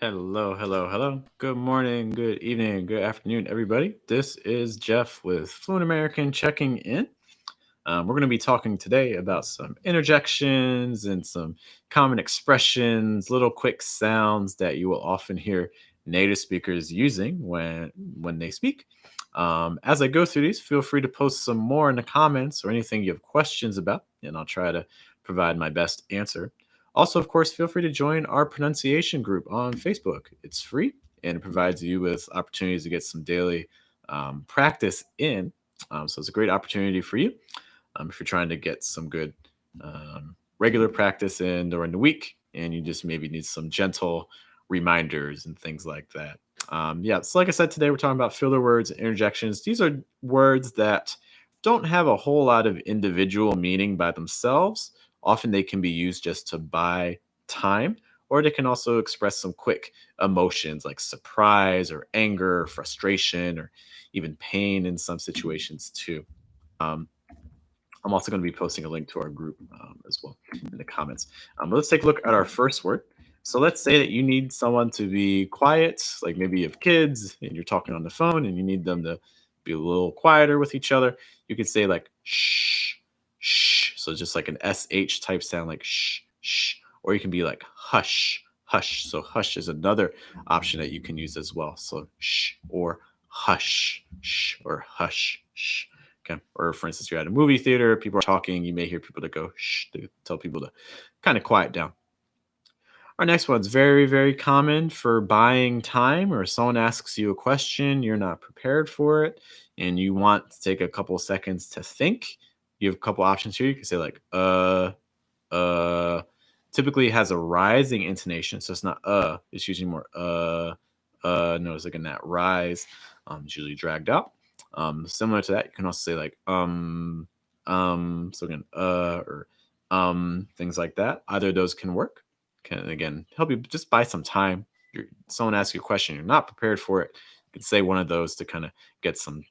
Hello, hello, hello. Good morning, good evening, good afternoon, everybody. This is Jeff with Fluent American checking in. We're going to be talking today about some interjections and some common expressions, little quick sounds that you will often hear native speakers using when they speak. As I go through these, feel free to post some more in the comments or anything you have questions about, and I'll try to provide my best answer. Also, of course, feel free to join our pronunciation group on Facebook. It's free and it provides you with opportunities to get some daily practice in. So it's a great opportunity for you if you're trying to get some good regular practice in during the week and you just maybe need some gentle reminders and things like that. Yeah, so like I said, today we're talking about filler words and interjections. These are words that don't have a whole lot of individual meaning by themselves. Often they can be used just to buy time, or they can also express some quick emotions like surprise or anger, or frustration, or even pain in some situations too. Um, I'm also going to be posting a link to our group as well in the comments. But let's take a look at our first word. So let's say that you need someone to be quiet, like maybe you have kids and you're talking on the phone and you need them to be a little quieter with each other. You could say like shh, shh. So just like an SH type sound, like shh, shh. Or you can be like hush, hush. So hush is another option that you can use as well. So shh or hush, shh or hush, shh. Okay. Or for instance, you're at a movie theater, people are talking, you may hear people that go shh to tell people to kind of quiet down. Our next one's very, very common for buying time, or someone asks you a question, you're not prepared for it, and you want to take a couple seconds to think. You have a couple options here. You can say like uh typically it has a rising intonation, so it's not it's usually more notice like in that rise. It's usually dragged out. Similar to that, you can also say like so again or things like that. Either of those can work. Can again help you just buy some time. Someone asks you a question, you're not prepared for it. You can say one of those to kind of get some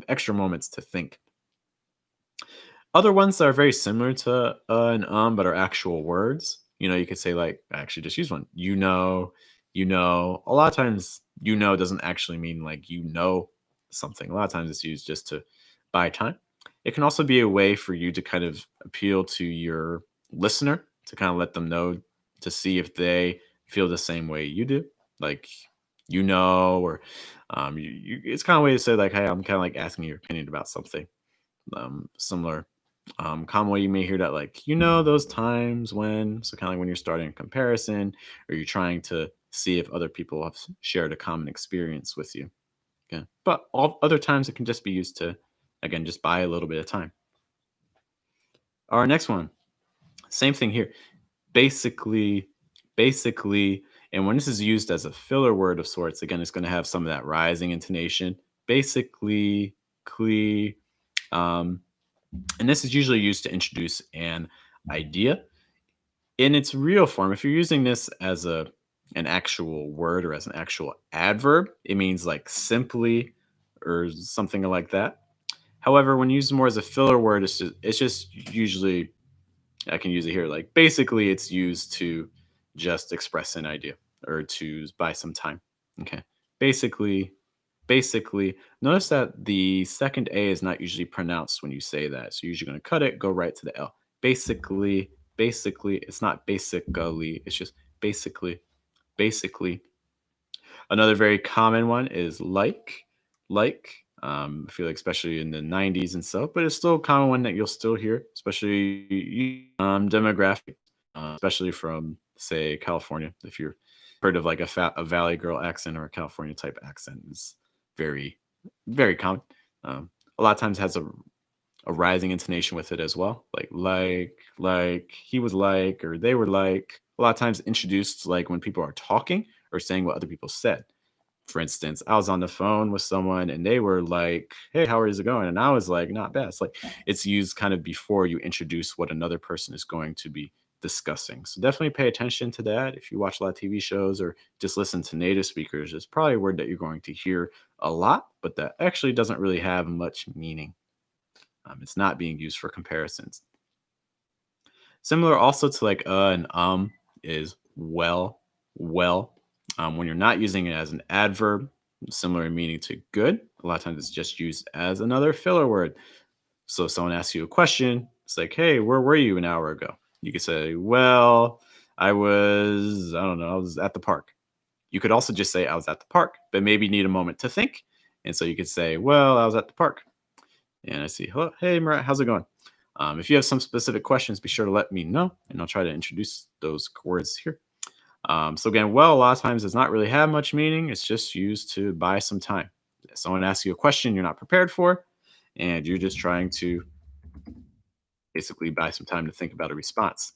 extra moments to think. Other ones that are very similar to and but are actual words. You could say like actually just use one. A lot of times doesn't actually mean like something. A lot of times it's used just to buy time. It can also be a way for you to kind of appeal to your listener to kind of let them know to see if they feel the same way you do. Like or it's kind of a way to say like, hey, I'm kind of like asking your opinion about something similar. Common way you may hear that, like, those times when, so kind of like when you're starting a comparison or you're trying to see if other people have shared a common experience with you. Okay. But all other times it can just be used to, again, just buy a little bit of time. Our next one, same thing here. Basically, basically, and when this is used as a filler word of sorts, again, it's going to have some of that rising intonation. Basically, um, and this is usually used to introduce an idea in its real form. If you're using this as an actual word or as an actual adverb, it means like simply or something like that. However, when used more as a filler word, it's just usually, I can use it here. Like basically, it's used to just express an idea or to buy some time. Okay. Basically, basically, notice that the second A is not usually pronounced when you say that. So you're usually going to cut it, go right to the L. Basically, it's not basically, it's just basically, basically. Another very common one is like. I feel like especially in the 90s and so, but it's still a common one that you'll still hear, especially demographic, especially from say California. If you're heard of like a Valley Girl accent or a California type accent, is very, very common. A lot of times has a rising intonation with it as well, like he was like, or they were like. A lot of times introduced like when people are talking or saying what other people said. For instance, I was on the phone with someone and they were like, "Hey, how is it going?" And I was like, "Not bad." It's like it's used kind of before you introduce what another person is going to be discussing. So definitely pay attention to that. If you watch a lot of TV shows or just listen to native speakers, it's probably a word that you're going to hear a lot, but that actually doesn't really have much meaning. It's not being used for comparisons. Similar also to like and is well. When you're not using it as an adverb, similar in meaning to good, a lot of times it's just used as another filler word. So if someone asks you a question, it's like, hey, where were you an hour ago? You could say, well, I don't know, I was at the park. You could also just say, I was at the park, but maybe need a moment to think. And so you could say, well, I was at the park. And I see, hello, hey, Murat, how's it going? If you have some specific questions, be sure to let me know, and I'll try to introduce those words here. So again, well, a lot of times does not really have much meaning. It's just used to buy some time. Someone asks you a question you're not prepared for, and you're just trying to basically buy some time to think about a response.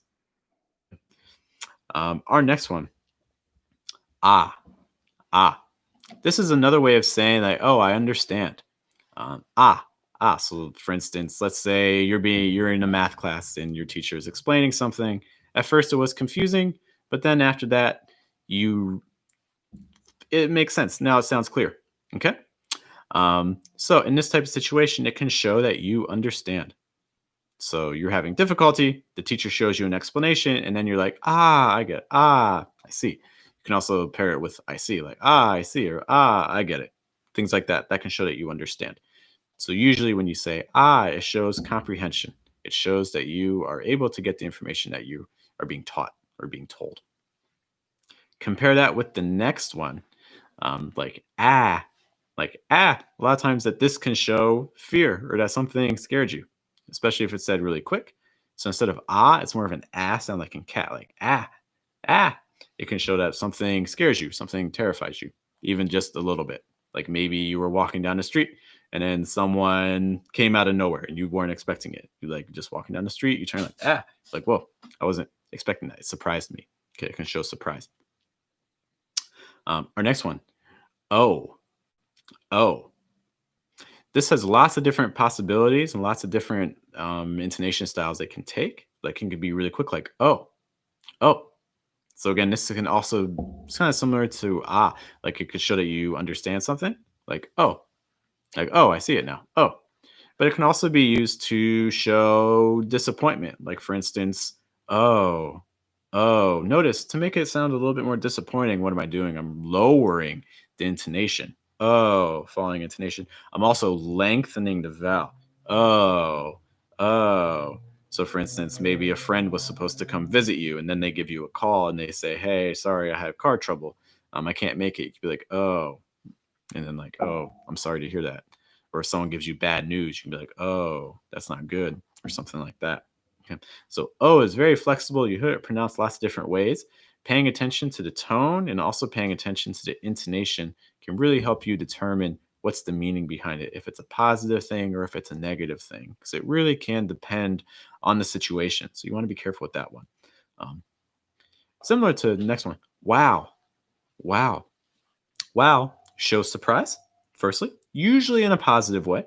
Our next one, ah, ah. This is another way of saying like, oh, I understand. Ah, ah. So for instance, let's say you're in a math class and your teacher is explaining something. At first, it was confusing, but then after that, you it makes sense. Now it sounds clear. Okay. So in this type of situation, it can show that you understand. So you're having difficulty, the teacher shows you an explanation, and then you're like, ah, I get it. Ah, I see. You can also pair it with I see, like, ah, I see, or ah, I get it. Things like that. That can show that you understand. So usually when you say ah, it shows comprehension. It shows that you are able to get the information that you are being taught or being told. Compare that with the next one, like ah, like ah. A lot of times that this can show fear or that something scared you, especially if it's said really quick. So instead of ah, it's more of an ah sound like in cat, like ah, ah. It can show that something scares you, something terrifies you, even just a little bit. Like maybe you were walking down the street and then someone came out of nowhere and you weren't expecting it. You like just walking down the street, you turn like ah, like whoa, I wasn't expecting that. It surprised me. Okay, it can show surprise. Our next one, oh, oh. This has lots of different possibilities and lots of different intonation styles it can take. Like it can be really quick, like oh, oh. So again, this can also it's kind of similar to ah, like it could show that you understand something, like oh, I see it now. Oh, but it can also be used to show disappointment. Like for instance, oh, oh, notice to make it sound a little bit more disappointing. What am I doing? I'm lowering the intonation. Oh, falling intonation. I'm also lengthening the vowel. Oh, oh. So, for instance, maybe a friend was supposed to come visit you, and then they give you a call and they say, "Hey, sorry, I have car trouble. I can't make it." You could be like, "Oh," and then like, "Oh, I'm sorry to hear that." Or if someone gives you bad news, you can be like, "Oh, that's not good," or something like that. Okay. So "oh" is very flexible. You hear it pronounced lots of different ways. Paying attention to the tone and also paying attention to the intonation can really help you determine what's the meaning behind it, if it's a positive thing or if it's a negative thing, because it really can depend on the situation. So you want to be careful with that one. Um, Similar to the next one, wow, wow. Wow shows surprise, firstly, usually in a positive way.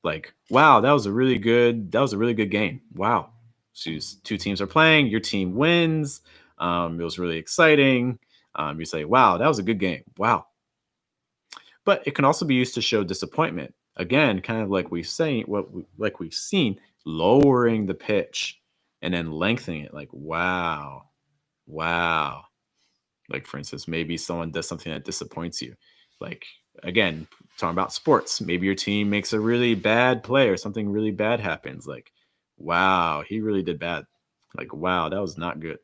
Like, wow, that was a really good game. Wow. So two teams are playing, your team wins. It was really exciting. You say, wow, that was a good game. Wow. But it can also be used to show disappointment. Again, kind of like like we've seen, lowering the pitch and then lengthening it, like, wow, wow. Like, for instance, maybe someone does something that disappoints you. Like, again, talking about sports, maybe your team makes a really bad play or something really bad happens. Like, wow, he really did bad. Like, wow, that was not good.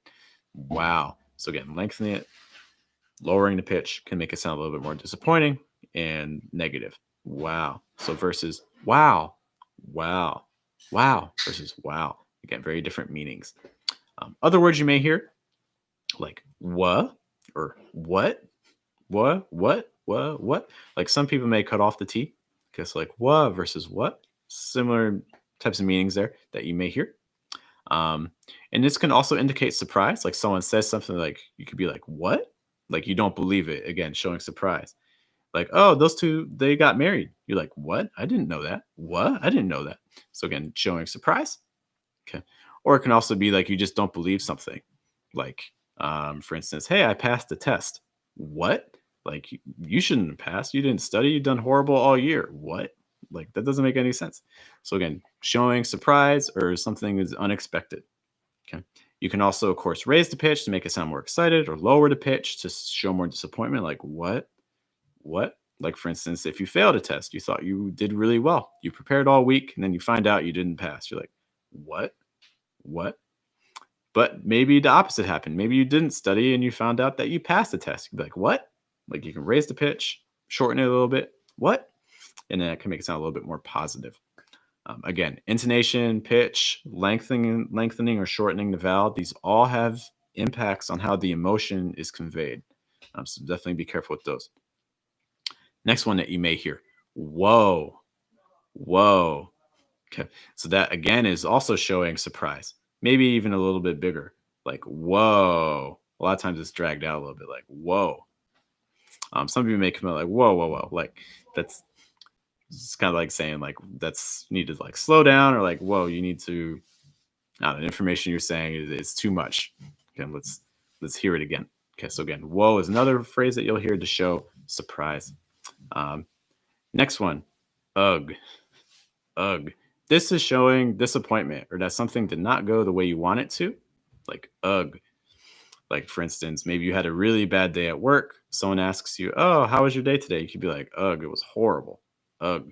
Wow. So, again, lengthening it, lowering the pitch can make it sound a little bit more disappointing and negative. Wow. So, versus wow, wow, wow, versus wow. Again, very different meanings. Other words you may hear, like what or what. Like some people may cut off the T because like what versus what. Similar types of meanings there that you may hear. Um, and this can also indicate surprise. Like someone says something like you could be like, what? Like you don't believe it. Again, showing surprise. Like, oh, those two, they got married. You're like, what? I didn't know that. What? I didn't know that. So again, showing surprise. Okay. Or it can also be like you just don't believe something. Like, for instance, hey, I passed the test. What? Like you shouldn't have passed. You didn't study. You've done horrible all year. What? Like that doesn't make any sense. So again, showing surprise or something is unexpected. Okay. You can also, of course, raise the pitch to make it sound more excited, or lower the pitch to show more disappointment, like what? What? Like, for instance, if you failed a test, you thought you did really well. You prepared all week, and then you find out you didn't pass. You're like, what? What? But maybe the opposite happened. Maybe you didn't study and you found out that you passed the test. You'd be like, what? Like, you can raise the pitch, shorten it a little bit. What? And then it can make it sound a little bit more positive. Again, intonation, pitch, lengthening or shortening the vowel, these all have impacts on how the emotion is conveyed. So definitely be careful with those. Next one that you may hear, whoa, whoa. Okay, so that again is also showing surprise, maybe even a little bit bigger, like whoa. A lot of times it's dragged out a little bit, like whoa. Some people may come out like whoa, whoa, whoa, like that's it's kind of like saying like that's need to like slow down, or like whoa, you need to. The information you're saying is too much. Okay, let's hear it again. Okay, so again, whoa is another phrase that you'll hear to show surprise. Next one, ugh, ugh. This is showing disappointment, or that something did not go the way you want it to, like ugh. Like, for instance, maybe you had a really bad day at work. Someone asks you, oh, how was your day today? You could be like, ugh, it was horrible. Ugh.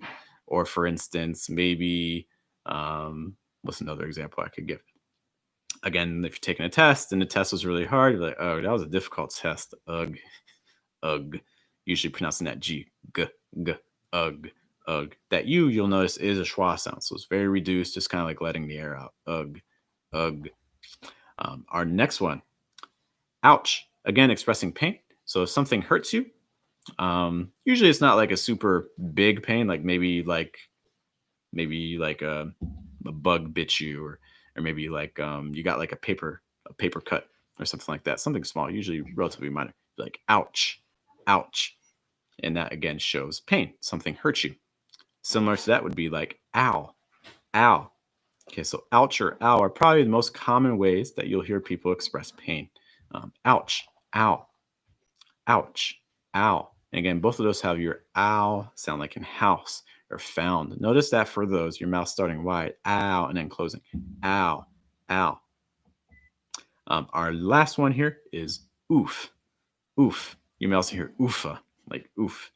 Or for instance, maybe, what's another example I could give? Again, if you're taking a test and the test was really hard, you're like, oh, that was a difficult test. Ugh, ugh. Usually pronouncing that G, g, ugh, ugh. That you'll notice is a schwa sound. So it's very reduced, just kind of like letting the air out. Ugh, ugh. Our next one, ouch. Again, expressing pain. So if something hurts you, usually it's not like a super big pain, like maybe like a bug bit you, or maybe like you got like a paper cut or something like that. Something small, usually relatively minor. Like ouch, ouch. And that again shows pain. Something hurts you. Similar to that would be like ow, ow. Okay, so ouch or ow are probably the most common ways that you'll hear people express pain. Ouch, ow, ouch, ow. And again, both of those have your ow sound like in house or found. Notice that for those, your mouth starting wide, ow, and then closing, ow, ow. Our last one here is oof, oof. You may also hear oofa, like oof,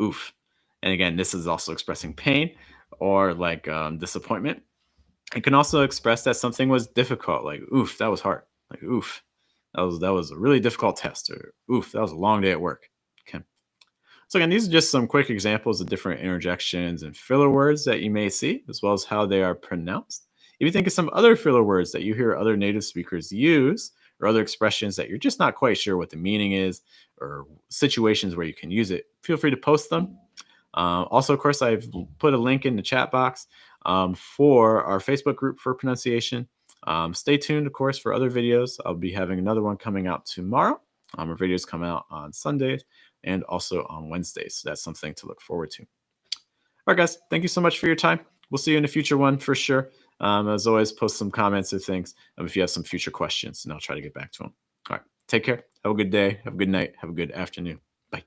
oof. And again, this is also expressing pain or like disappointment. It can also express that something was difficult, like oof, that was hard, like oof, that was a really difficult test, or oof, that was a long day at work. Okay. So again, these are just some quick examples of different interjections and filler words that you may see, as well as how they are pronounced. If you think of some other filler words that you hear other native speakers use, or other expressions that you're just not quite sure what the meaning is, or situations where you can use it, feel free to post them. Also, of course, I've put a link in the chat box for our Facebook group for pronunciation. Stay tuned, of course, for other videos. I'll be having another one coming out tomorrow. Our videos come out on Sundays and also on Wednesdays. So that's something to look forward to. All right, guys, thank you so much for your time. We'll see you in a future one for sure. As always, post some comments or things if you have some future questions, and I'll try to get back to them. All right, take care. Have a good day. Have a good night. Have a good afternoon. Bye.